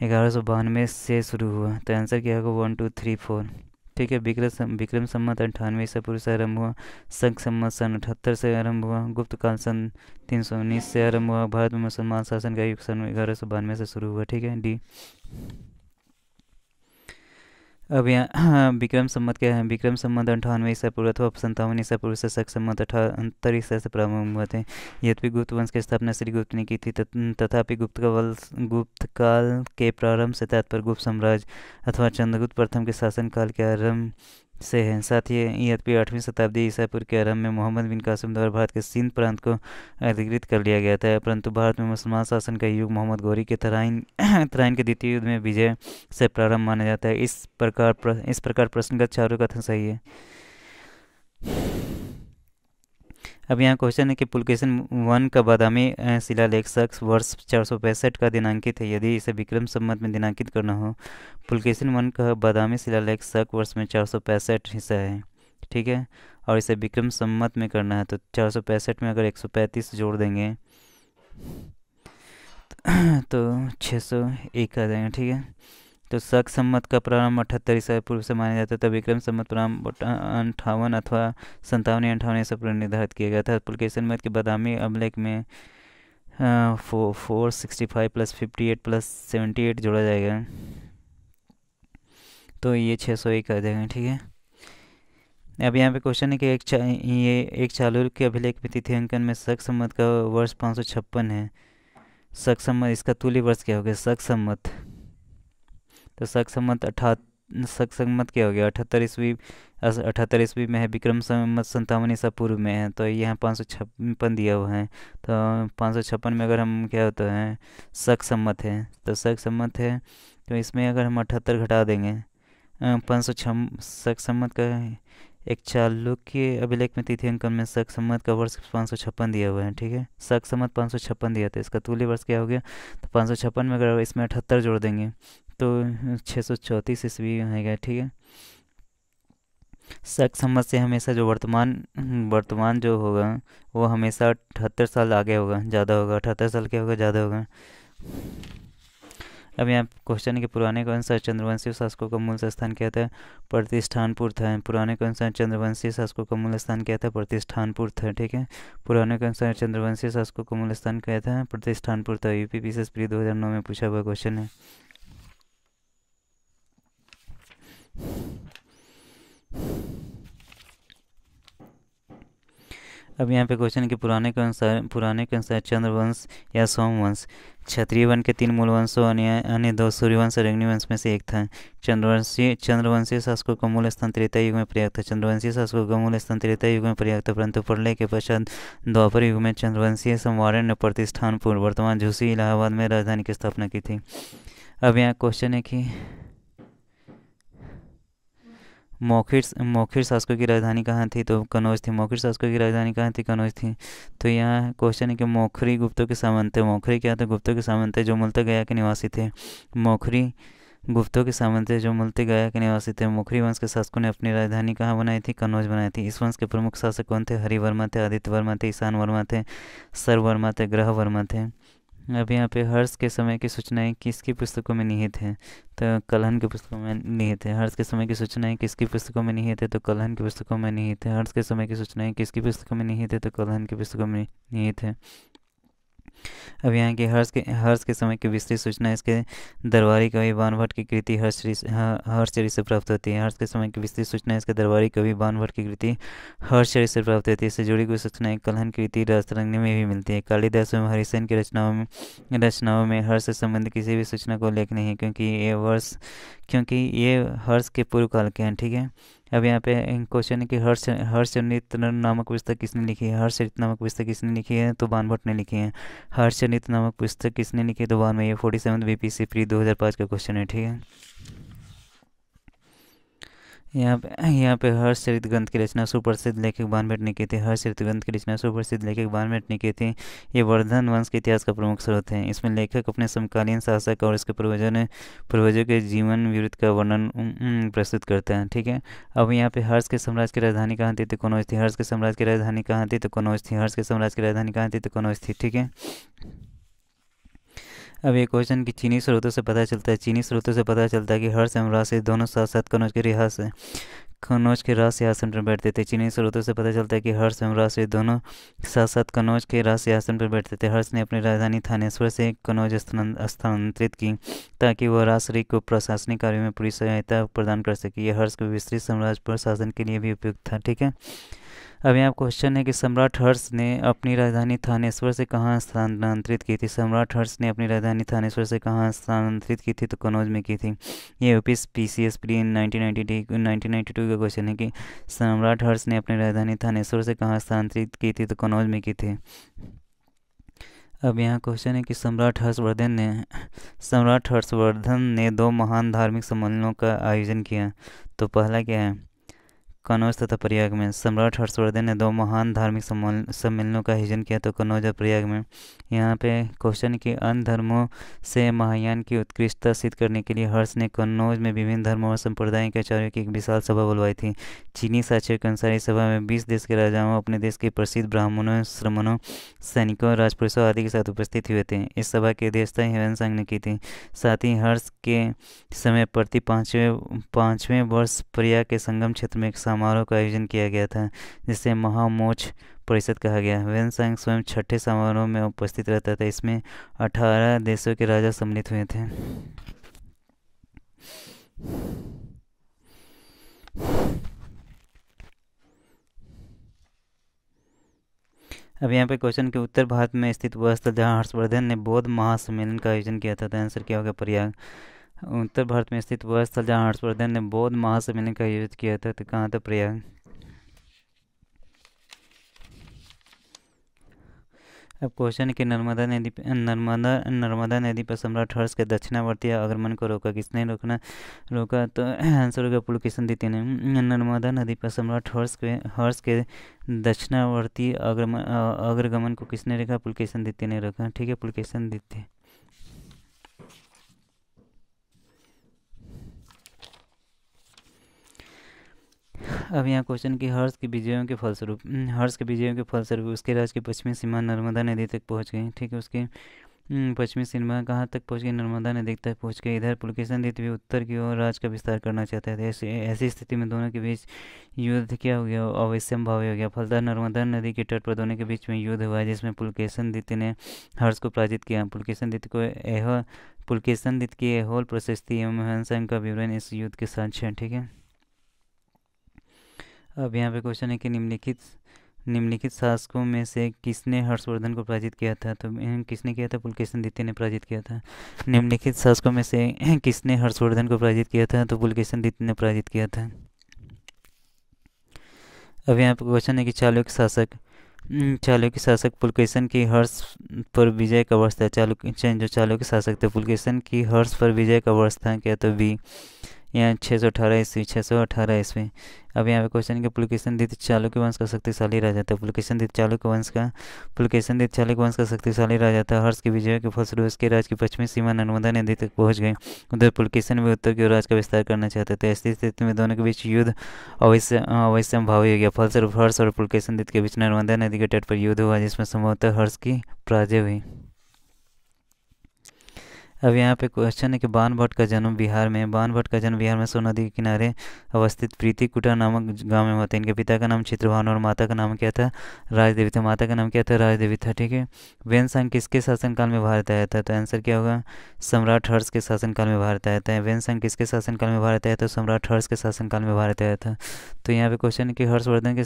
1192 से शुरू हुआ। तो आंसर क्या होगा? 1 2 3 4। ठीक है, विक्रम संवत 98 ईसा पूर्व से आरंभ हुआ। शक संवत सन 78 से आरंभ हुआ। गुप्त काल सन 319 से आरंभ हुआ। भारत में मुसलमान शासन का युग सन 1192 से शुरू हुआ। ठीक है, डी। अब यहाँ विक्रम संवत क्या है? विक्रम संवत 98 ईसा पूर्व अथवा 57 ईसा पूर्व से शक संवत 78 ईसा से प्रारंभ हुए थे। यद्यपि गुप्त वंश की स्थापना श्री गुप्त ने की थी, तथापि गुप्त काल के प्रारंभ से तात्पर्य गुप्त साम्राज्य अथवा चंद्रगुप्त प्रथम के शासनकाल के आरंभ से है। साथ ही यद्यपि 8वीं शताब्दी ईसा पूर्व के आरंभ में मोहम्मद बिन कासिम द्वारा भारत के सिंध प्रांत को अधिकृत कर लिया गया था, परंतु भारत में मुसलमान शासन का युग मोहम्मद गौरी के तराइन तराइन के द्वितीय युद्ध में विजय से प्रारंभ माना जाता है। इस प्रकार प्रश्नगत चारों कथन सही है। अब यहाँ क्वेश्चन है कि पुलकेशिन वन का बादामी शिलालेख शक वर्ष 465 का दिनांकित है। यदि इसे विक्रम संवत में दिनांकित करना हो, पुलकेशिन वन का बादामी शिलालेख शक वर्ष में 465 हिस्सा है। ठीक है, और इसे विक्रम संवत में करना है तो 465 में अगर 135 जोड़ देंगे तो 601 आ जाएगा। ठीक है, तो शक संवत का प्रारंभ 78 ईसा पूर्व से माना जाता था। विक्रम संवत प्रारंभ 58 अथवा 57 या 58 ईसा पूर्व निर्धारित किया गया था। पुलकेशिन मत के बादामी अभिलेख में 465 प्लस 58 प्लस 78 जोड़ा जाएगा तो ये 601 आ जाएगा। ठीक है, अब यहाँ पे क्वेश्चन है कि ये एक चालुक्य के अभिलेख में तिथि अंकन में शक संवत का वर्ष 556 है। शक संवत इसका तुल्य वर्ष क्या हो गया? शक संवत तो शक संवत क्या हो गया? 78 ईस्वी में है। विक्रम संवत 57 ईसा पूर्व में है, तो यहाँ 556 दिया हुआ है। तो 556 में अगर हम क्या होता है शक संवत है, तो शक संवत है तो इसमें अगर हम 78 घटा देंगे 506 शक संवत का एक चालुक्य अभिलेख में तिथि अंकन में शक संवत का वर्ष 556 दिया हुआ है। ठीक है, शक संवत 556 दिया था, इसका तुल्य वर्ष क्या हो गया? तो 556 में अगर इसमें 78 जोड़ देंगे तो 634 ईस्वी आएगा। ठीक है, शक संवत से हमेशा जो वर्तमान जो होगा वो हमेशा 78 साल आगे होगा, ज़्यादा होगा। 78 साल क्या होगा? ज़्यादा होगा। अब यहाँ क्वेश्चन है कि पुराने के अनुसार चंद्रवंशी शासकों का मूल स्थान क्या था? प्रतिष्ठानपुर था। पुराने के अनुसार चंद्रवंशी शासकों का मूल स्थान क्या था? प्रतिष्ठानपुर था। ठीक है, पुराने के अनुसार चंद्रवंशी शासकों का मूल स्थान क्या था? प्रतिष्ठानपुर था। यूपी पीसीएस प्री 2009 में पूछा हुआ क्वेश्चन है। अब यहाँ पे क्वेश्चन है कि पुराने के अनुसार चंद्रवंश या सोमवंश क्षत्रिय वन के 3 मूल वंशों अन्य 2 सूर्यवंश और अग्निवंश में से एक था। चंद्रवंशीय शासकों का मूल स्थान त्रेता युग में पर्याप्त था। चंद्रवंशीय शासकों का मूल स्थान त्रेता युग में पर्याप्त था, परंतु प्रलय के पश्चात द्वापर युग में चंद्रवंशीय सम्राट ने प्रतिष्ठानपुर वर्तमान झूसी इलाहाबाद में राजधानी की स्थापना की थी। अब यहाँ क्वेश्चन है कि मौखिर शासकों की राजधानी कहाँ थी? तो कनौज थी। मौखिर शासकों की राजधानी कहाँ थी? कनौज थी। तो यहाँ क्वेश्चन है कि मौखरी गुप्तों के सामंत थे। मौखरी क्या थे? गुप्तों के सामंत थे जो मूलतः गया के निवासी थे। मौखरी गुप्तों के सामंत थे जो मूलतः गया के निवासी थे। मौखरी वंश के शासकों ने अपनी राजधानी कहाँ बनाई थी? कनौज बनाई थी। इस वंश के प्रमुख शासक कौन थे? हरिवर्मा थे, आदित्य वर्मा थे, ईशान वर्मा थे, सर्ववर्मा थे, ग्रह वर्मा थे। अब यहाँ पे हर्ष के समय की सूचनाएं किसकी पुस्तकों में निहित हैं? तो कलहन की पुस्तकों में निहित है। हर्ष के समय की सूचनाएं किसकी पुस्तकों में निहित है? तो कलहन की पुस्तकों में निहित है। हर्ष के समय की सूचनाएं किसकी पुस्तकों में निहित है? तो कलहन की पुस्तकों में निहित है। अब यहाँ की हर्ष के समय की विस्तृत सूचना इसके दरबारी कवि बाणभट्ट की कृति हर्षचरित से प्राप्त होती है। हर्ष के समय की विस्तृत सूचना इसके दरबारी कवि बाणभट्ट की कृति हर्षचरित से प्राप्त होती है। इससे जुड़ी हुई सूचनाएं कलहन कृति राजतरंगिणी में भी मिलती है। कालिदास एवं हरिसेन की रचनाओं में हर्ष से संबंधित किसी भी सूचना को उल्लेख नहीं है, क्योंकि ये हर्ष के पूर्व काल के हैं। ठीक है, अब यहाँ पे क्वेश्चन है कि हर्षचरित नामक पुस्तक किसने लिखी है? हर्षचरित नामक पुस्तक किसने लिखी है? तो बाणभट्ट ने लिखी है। हर्षचरित नामक पुस्तक किसने लिखी है? तो बाण में। ये 47 बीपीसी प्री 2005 का क्वेश्चन है। ठीक है, यहाँ पे हर्षचरित ग्रंथ की रचना सुप्रसिद्ध लेखक बानभट्ट ने की थी। हर्षचरित ग्रंथ की रचना सुप्रसिद्ध लेखक बानभट्ट ने की थी। ये वर्धन वंश के इतिहास का प्रमुख स्रोत है। इसमें लेखक अपने समकालीन शासक और उसके पूर्वजों के जीवन विवृत्त का वर्णन प्रस्तुत करते हैं। ठीक है। अब यहाँ पे हर्ष के साम्राज्य की राजधानी कहाँ थी? तो कनौज थी। हर्ष के साम्राज्य की राजधानी कहाँ थी? तो कनौज थी। हर्ष के साम्राज्य की राजधानी कहाँ थी? तो कनौज थी। ठीक है। अब ये क्वेश्चन कि चीनी स्रोतों से पता चलता है, चीनी स्रोतों से पता चलता है कि हर्ष एवं राशिद दोनों साथ साथ कनौज के राज सिंहासन पर बैठते थे। चीनी स्रोतों से पता चलता है कि हर्ष एवं राशिद दोनों साथ साथ कनौज के राज सिंहासन पर बैठते थे। हर्ष ने अपनी राजधानी थानेश्वर से कनौज स्थानांतरित की ताकि वह राजश्री को प्रशासनिक कार्यों में पूरी सहायता प्रदान कर सके। यह हर्ष के विस्तृत साम्राज्य पर शासन के लिए भी उपयुक्त था। ठीक है। अब यहाँ क्वेश्चन है कि सम्राट हर्ष ने अपनी राजधानी थानेश्वर से कहाँ स्थानांतरित की थी? सम्राट हर्ष ने अपनी राजधानी थानेश्वर से कहाँ स्थानांतरित की थी? तो कनौज में की थी। ये यूपीएस पीसीएस प्री 1992 का क्वेश्चन है कि सम्राट हर्ष ने अपनी राजधानी थानेश्वर से कहाँ स्थानांतरित की थी? तो कनौज में की थी। अब यहाँ क्वेश्चन है कि सम्राट हर्षवर्धन ने 2 महान धार्मिक सम्मेलनों का आयोजन किया। तो पहला क्या है? कनौज तथा प्रयाग में। सम्राट हर्षवर्धन ने 2 महान धार्मिक सम्मेलनों का आयोजन किया। तो कनौज और प्रयाग में। यहाँ पे क्वेश्चन कि अन्य धर्मों से महायान की उत्कृष्टता सिद्ध करने के लिए हर्ष ने कनौज में विभिन्न धर्मों और संप्रदायों के आचार्यों की एक विशाल सभा बुलवाई थी। चीनी साक्ष्यों के अनुसार इस सभा में 20 देश के राजाओं, अपने देश के प्रसिद्ध ब्राह्मणों, श्रमणों, सैनिकों, राजपुरुषों आदि के साथ उपस्थित हुए थे। इस सभा की अध्यक्षता ह्वेनसांग ने की थी। साथ ही हर्ष के समय प्रति पाँचवें वर्ष प्रयाग के संगम क्षेत्र में एक समारोह का आयोजन किया गया था जिसे महामोक्ष परिषद कहा गया। ह्वेनसांग स्वयं छठे समारोह में उपस्थित रहता था। इसमें 18 देशों के राजा सम्मिलित हुए थे। अब यहाँ पे क्वेश्चन के उत्तर भारत में स्थित वह स्थल जहाँ हर्षवर्धन ने बौद्ध महासम्मेलन का आयोजन किया था। तो आंसर क्या होगा? प्रयाग। उत्तर भारत में स्थित वह स्थल जहाँ हर्षवर्धन ने बौद्ध महासम्मेलन का आयोजन किया था। तो कहाँ था? प्रयाग। अब क्वेश्चन है कि नर्मदा नदी पर सम्राट हर्ष के दक्षिणावर्ती आगमन को रोका। किसने रोका? तो आंसर होगा पुलकेशिन द्वितीय ने। नर्मदा नदी पर सम्राट हर्ष के दक्षिणावर्ती अग्रगमन को किसने रोका? पुलकेशिन द्वितीय ने रोका। ठीक है। पुलकेशिन द्वितीय। अब यहाँ क्वेश्चन कि हर्ष के विजयों के फलस्वरूप उसके राज्य की पश्चिमी सीमा नर्मदा नदी तक पहुँच गई। ठीक है। उसकी पश्चिमी सीमा कहाँ तक पहुँच गई? नर्मदा नदी तक पहुँच गई। इधर पुलकेशिन द्वितीय उत्तर की ओर राज्य का विस्तार करना चाहते थे। ऐसी स्थिति में दोनों के बीच युद्ध क्या हो गया? अवश्यंभावी हो गया। फलतः नर्मदा नदी के तट पर दोनों के बीच में युद्ध हुआ जिसमें पुलकेशिन द्वितीय ने हर्ष को पराजित किया। पुलकेशिन द्वितीय की ऐहोल प्रशस्ति एवं ह्वेनसांग का विवरण इस युद्ध के साक्ष्य हैं। ठीक है। अब यहाँ पे क्वेश्चन है कि निम्नलिखित शासकों में से किसने हर्षवर्धन को पराजित किया था? तो किसने किया था? पुलकेशिन द्वितीय ने पराजित किया था। निम्नलिखित शासकों में से किसने हर्षवर्धन को पराजित किया था? तो पुलकेशिन द्वितीय ने पराजित किया था। अब यहाँ पे क्वेश्चन है कि चालुक्य शासक पुलकेशिन की हर्ष पर विजय का वर्ष था। चालुक्य शासक थे पुलकेशिन की हर्ष पर विजय का वर्ष था क्या? तो बी। यहाँ 618 ईस्वी। अब यहाँ पे क्वेश्चन है कि पुलकेशिन द्वितीय चालुक्य वंश का शक्तिशाली राजा था। पुलकेशिन द्वितीय चालुक्य वंश का शक्तिशाली राजा था। हर्ष की विजय के फलस्वरूप उसके राज्य की पश्चिमी सीमा नर्मदा नदी तक पहुँच गई। उधर पुलकेशिन भी उत्तर की ओर राज्य का विस्तार करना चाहते थे। ऐसी स्थिति में दोनों के बीच युद्ध अवश्यंभावी हो गया। फलस्वरूप हर्ष और पुलकेशिन द्वितीय के बीच नर्मदा नदी के तट पर युद्ध हुआ जिसमें संभवतः हर्ष की पराजय हुई। अब यहाँ पे क्वेश्चन है कि बाणभट्ट का जन्म बिहार में सोन नदी के किनारे अवस्थित प्रीतिकुटा नामक गांव में हुआ था। इनके पिता का नाम चित्रभानु और माता का नाम क्या था? राजदेवी था। ठीक है। ह्वेनसांग किसके शासनकाल में भारत आया था? तो आंसर क्या होगा? सम्राट हर्ष के शासनकाल में भारत आया था। ह्वेनसांग किसके शासनकाल में भारत आया था? सम्राट हर्ष के शासनकाल में भारत आया था। तो यहाँ पे क्वेश्चन है कि हर्षवर्धन के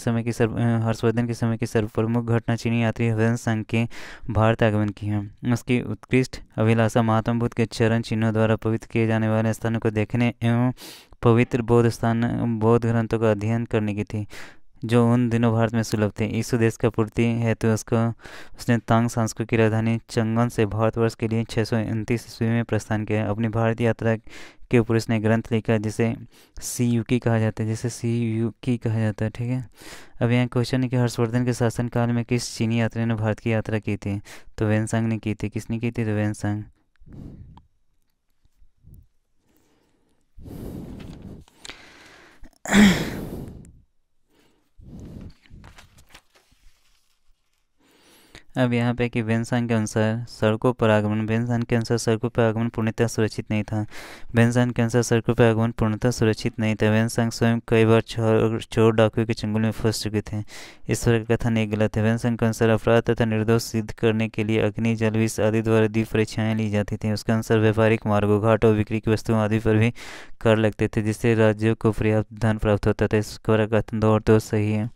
समय की सर्वप्रमुख घटना चीनी यात्री ह्वेनसांग के भारत आगमन की है। उसकी उत्कृष्ट अभिलाषा महात्मा बुद्ध के चरण चिन्हों द्वारा पवित्र किए जाने वाले स्थानों को देखने एवं पवित्र बौद्ध ग्रंथों का अध्ययन करने की थी। जो उन दिनों भारत में सुलभ थे। इस उद्देश्य का पूर्ति हेतु उसने तांग सांस्कृतिक की राजधानी चंगन से भारतवर्ष के लिए 629 ईस्वी में प्रस्थान किया। अपनी भारत यात्रा के ऊपर उसने ग्रंथ लिखा जिसे सी युकी कहा जाता है, ठीक है। अब यहाँ क्वेश्चन है कि हर्षवर्धन के शासनकाल में किस चीनी यात्री ने भारत की यात्रा की थी? तो वेनसांग ने की थी। किसने की थी? तो वेनसांग। अब यहाँ पे कि वेनसांग के अनुसार सड़कों पर आगमन पूर्णतः सुरक्षित नहीं था। वेनसांग के अनुसार सड़कों पर आगमन पूर्णतः सुरक्षित नहीं था। वेनसांग स्वयं कई बार चोर डाकुओं के चंगुल में फंस चुके थे। इस तरह का कथन एक गलत है। वेनसांग के अनुसार अपराध तथा निर्दोष सिद्ध करने के लिए अग्नि, जल, विष आदि द्वारा दी परीक्षाएं ली जाती थी। उसके अनुसार व्यापारिक मार्गों, घाट और बिक्री की वस्तुओं आदि पर भी कर लगते थे, जिससे राज्यों को पर्याप्त धन प्राप्त होता था। इस कथन दो और दो सही है।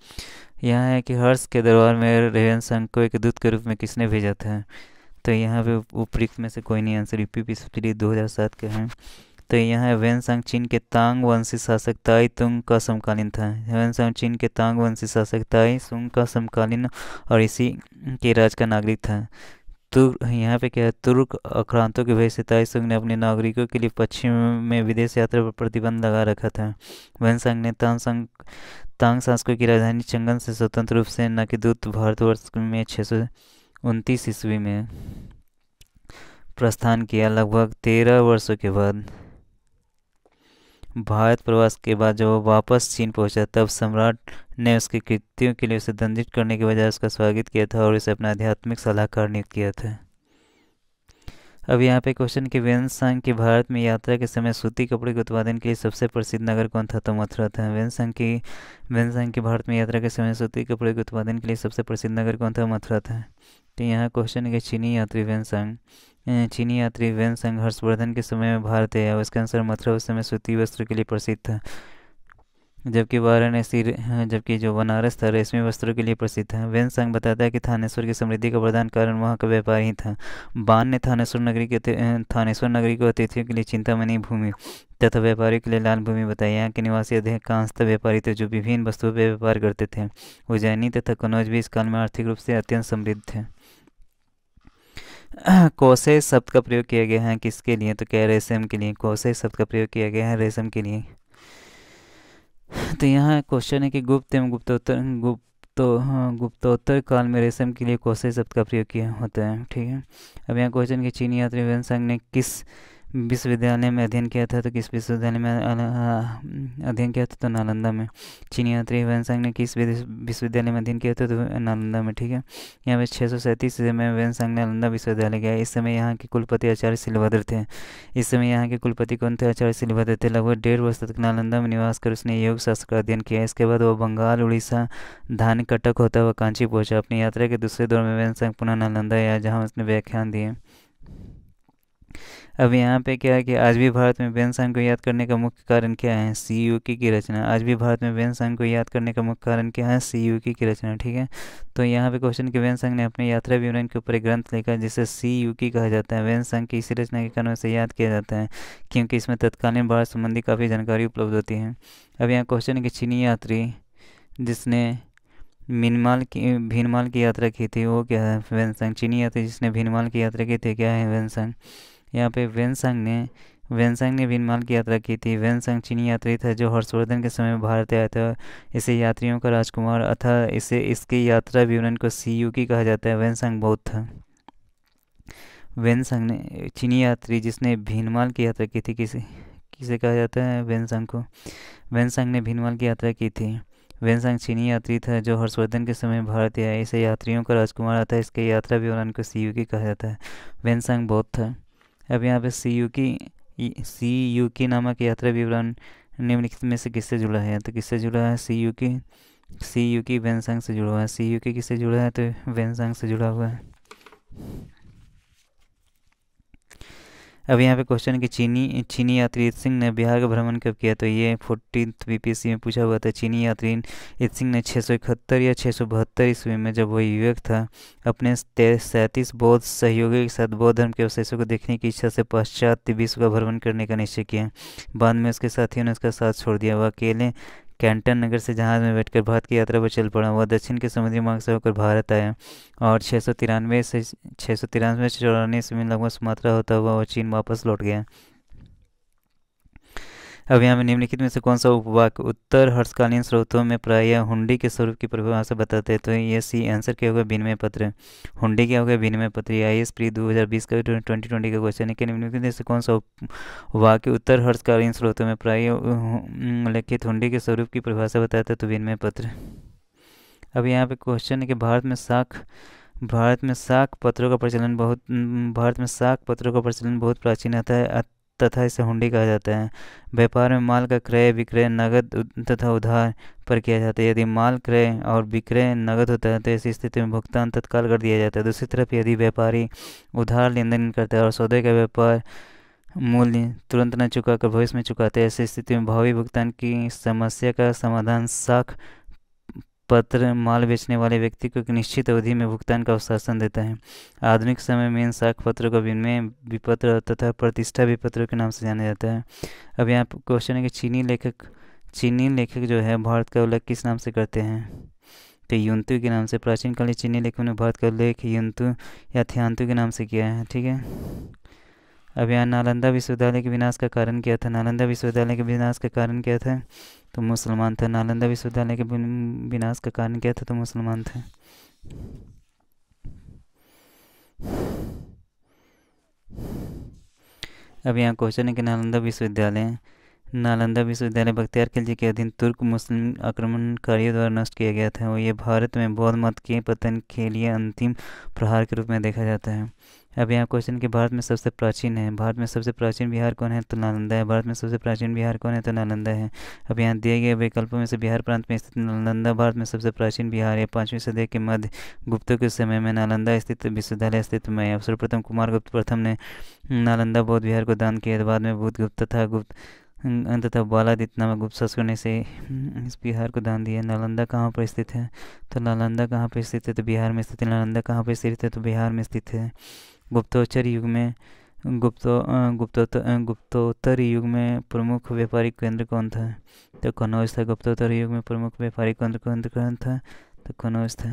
यहाँ है कि हर्ष के दरबार में रेवेनसांग को एक दूत के रूप में किसने भेजा था? तो यहाँ पे उपयुक्त में से कोई नहीं आंसर यूपीपीएससी 2007 के हैं। तो यहाँ वेनसांग चीन के तांग वंशी शासक ताई तुंग का समकालीन था। वेनसांग चीन के तांग वंशी शासक ताई तुंग का समकालीन और इसी के राज का नागरिक था। यहाँ पे क्या है, तुर्क आक्रांतों के भय से ताइसुंग ने अपने नागरिकों के लिए पश्चिम में विदेश यात्रा पर प्रतिबंध लगा रखा था। वेनसांग ने तांग संस्कृति की राजधानी चंगन से स्वतंत्र रूप से न कि दूत भारतवर्ष में 629 ईस्वी में प्रस्थान किया। लगभग 13 वर्षों के बाद भारत प्रवास के बाद जब वो वापस चीन पहुंचा, तब सम्राट ने उसके कृत्यों के लिए उसे दंडित करने के बजाय उसका स्वागत किया था और उसे अपना आध्यात्मिक सलाहकार नियुक्त किया था। अब यहाँ पे क्वेश्चन कि वेनसांग की भारत में यात्रा के समय सूती कपड़े के उत्पादन के लिए सबसे प्रसिद्ध नगर कौन था? तो मथुरा था। वेनसांग की भारत में यात्रा के समय सूती कपड़े के उत्पादन के लिए सबसे प्रसिद्ध नगर कौन था? मथुरा था। तो यहाँ क्वेश्चन है कि चीनी यात्री वेनसांग हर्षवर्धन के समय में भारत आया। उसके अनुसार मथुरा उस समय सूती वस्त्र के लिए प्रसिद्ध था, जबकि जो बनारस था रेशमी वस्त्रों के लिए प्रसिद्ध था। वेनसांग बताता है कि थानेश्वर की समृद्धि का प्रधान कारण वहाँ का व्यापार ही था। बान ने थानेश्वर नगरी को अतिथियों के लिए चिंतामणि भूमि तथा व्यापारियों के लिए लाल भूमि बताई। यहाँ के निवासी अधिकांशतः व्यापारी थे जो विभिन्न वस्तुओं पर व्यापार करते थे। उज्जैनी तथा कनौज भी इस काल में आर्थिक रूप से अत्यंत समृद्ध थे। कोसे शब्द का प्रयोग किया गया है किसके लिए? तो क्या रेशम के लिए। कोसे शब्द का प्रयोग किया गया है रेशम के लिए। तो यहाँ क्वेश्चन है कि गुप्त एवं गुप्तोत्तर काल में रेशम के लिए कोसे शब्द का प्रयोग किया होता है, ठीक है। अब यहाँ क्वेश्चन कि चीनी यात्री वेनसांग ने किस विश्वविद्यालय में अध्ययन किया था? तो किस विश्वविद्यालय में अध्ययन किया था? तो नालंदा में। चीनी यात्री वेनसांग ने किस विश्वविद्यालय में अध्ययन किया था? तो नालंदा में, ठीक है। यहाँ पे 637 ईस्वी में वेनसांग नालंदा विश्वविद्यालय गया। इस समय यहाँ के कुलपति आचार्य शिलभद्र थे। कौन थे? आचार्य शिलभद्र थे। लगभग 1.5 वर्ष तक नालंदा में निवास कर उसने योग शास्त्र का अध्ययन किया। इसके बाद वह बंगाल, उड़ीसा, धान कटक होता हुआ कांची पहुंचा। अपनी यात्रा के दूसरे दौर में वेनसांग पुनः नालंदा आया, जहाँ उसने व्याख्यान दिए। अब यहाँ पे क्या है कि आज भी भारत में वेनसांग को याद करने का मुख्य कारण क्या है? सी युकी की रचना। आज भी भारत में वेनसांग को याद करने का मुख्य कारण क्या है? सी युकी की रचना, ठीक है। तो यहाँ पे क्वेश्चन कि वेनसांग ने अपने यात्रा विवरण के ऊपर एक ग्रंथ लिखा जिसे सी युकी कहा जाता है। वेनसांग की इसी रचना के कारण उसे याद किया जाता है क्योंकि इसमें तत्कालीन भारत संबंधी काफ़ी जानकारी उपलब्ध होती है। अब यहाँ क्वेश्चन है कि चीनी यात्री जिसने भीनमाल की यात्रा की थी वो क्या है? वेनसांग। चीनी यात्री जिसने भीनमाल की यात्रा की थी क्या है? वेनसांग। यहाँ पे वेनसांग ने भीनमाल की यात्रा की थी। वेनसांग चीनी यात्री था जो हर्षवर्धन के समय में भारत आया था। इसे यात्रियों का राजकुमार अतः इसके यात्रा विवरण को सीयुकी कहा जाता है। वेनसांग बौद्ध था। वेनसांग ने चीनी यात्री जिसने भीनमाल की यात्रा की थी किसे कहा जाता है? वेनसांग को। वेनसांग ने भीनमाल की यात्रा की थी। वेनसांग चीनी यात्री था जो हर्षवर्धन के समय भारत आया। इसे यात्रियों का राजकुमार था। इसके यात्रा विवरण को सीयुकी कहा जाता है। वेनसांग बौद्ध था। अब यहाँ पे सीयुकी नामक यात्रा विवरण निम्नलिखित में से किससे जुड़ा है? तो किससे जुड़ा है? सीयुकी वेनसांग से जुड़ा हुआ है। सीयुकी किससे जुड़ा है? तो वेनसांग से जुड़ा हुआ है। अब यहाँ पे क्वेश्चन है कि चीनी यात्री इत सिंह ने बिहार का भ्रमण कब किया? तो ये 14th बीपीएससी में पूछा हुआ था। चीनी यात्री इत सिंह ने 671 या 672 ईस्वी में जब वह युवक था अपने 37 बौद्ध सहयोगियों के साथ बौद्ध धर्म के अवशेषों को देखने की इच्छा से पाश्चात्य विश्व का भ्रमण करने का निश्चय किया। बाद में उसके साथियों ने उसका साथ छोड़ दिया। वह कैंटन नगर से जहाज में बैठकर भारत की यात्रा पर चल पड़ा। वह दक्षिण के समुद्री मार्ग से होकर भारत आया और 693 से 94 ईस्वी में लगभग सुमात्रा होता हुआ वह चीन वापस लौट गया। अब यहाँ पे निम्नलिखित में से कौन सा उपवाक्य उत्तर हर्षकालीन स्रोतों में प्रायः हुंडी के स्वरूप की परिभाषा बताते हैं? तो ये सी आंसर क्या होगा, विनिमय पत्र। हुंडी क्या होगा, विनिमय पत्र। IAS प्री 2020 का 2020 का क्वेश्चन है कि निम्नलिखित में से कौन सा वाक्य उत्तर हर्षकालीन स्रोतों में प्रायः लिखित हुंडी के स्वरूप की परिभाषा बताता है? तो विनिमय पत्र। अब यहाँ पे क्वेश्चन है कि भारत में साख पत्रों का प्रचलन बहुत प्राचीन है तथा इसे हुंडी कहा जाता है। व्यापार में माल का क्रय विक्रय नगद तथा उधार पर किया जाता है। यदि माल क्रय और विक्रय नगद होता है तो ऐसी स्थिति में भुगतान तत्काल कर दिया जाता है। दूसरी तरफ यदि व्यापारी उधार लेन देन करता है और सौदे का व्यापार मूल्य तुरंत न चुकाकर भविष्य में चुकाते हैं, ऐसी स्थिति में भावी भुगतान की समस्या का समाधान साख पत्र माल बेचने वाले व्यक्ति को एक निश्चित अवधि में भुगतान का आश्वासन देता है। आधुनिक समय में इन साख पत्रों का विनिमय विपत्र तथा प्रतिष्ठा विपत्रों के नाम से जाना जाता है। अब यहाँ क्वेश्चन है कि चीनी लेखक जो है भारत का उल्लेख किस नाम से करते हैं? तो युन्तु के नाम से। प्राचीन कालीन चीनी लेखकों ने भारत का उल्लेख युन्तु या थ्यांतु के नाम से किया है। ठीक है। अब यहाँ नालंदा विश्वविद्यालय के विनाश का कारण क्या था? नालंदा विश्वविद्यालय के विनाश का कारण क्या था? तो मुसलमान था। नालंदा विश्वविद्यालय के विनाश का कारण क्या था? तो मुसलमान थे। अब यहाँ क्वेश्चन है कि नालंदा विश्वविद्यालय बख्तियार खिलजी के अधीन तुर्क मुस्लिम आक्रमणकारियों द्वारा नष्ट किया गया था और ये भारत में बौद्ध मत के पतन के लिए अंतिम प्रहार के रूप में देखा जाता है। अब यहाँ क्वेश्चन कि भारत में सबसे प्राचीन बिहार कौन है? तो नालंदा है। भारत में सबसे प्राचीन बिहार कौन है? तो नालंदा है। अब यहाँ दिए गए विकल्पों में से बिहार प्रांत में स्थित नालंदा भारत में सबसे प्राचीन बिहार है। 5वीं सदी के मध्य गुप्तों के समय में नालंदा स्थित विश्वविद्यालय अस्तित्व में है। सर्वप्रथम कुमारगुप्त प्रथम ने नालंदा बौद्ध विहार को दान किया। बाद में बुद्धगुप्त तथा बालादित्य नामक गुप्त शासकों ने से इस बिहार को दान दिया। नालंदा कहाँ पर स्थित है? तो नालंदा कहाँ पर स्थित है? तो बिहार में स्थित है। नालंदा कहाँ पर स्थित है? तो बिहार में स्थित है। गुप्तोत्तर युग में प्रमुख व्यापारिक केंद्र कौन था? तो कनौज था। गुप्तोत्तर युग में प्रमुख व्यापारिक केंद्र कौन था? तो कनौज था।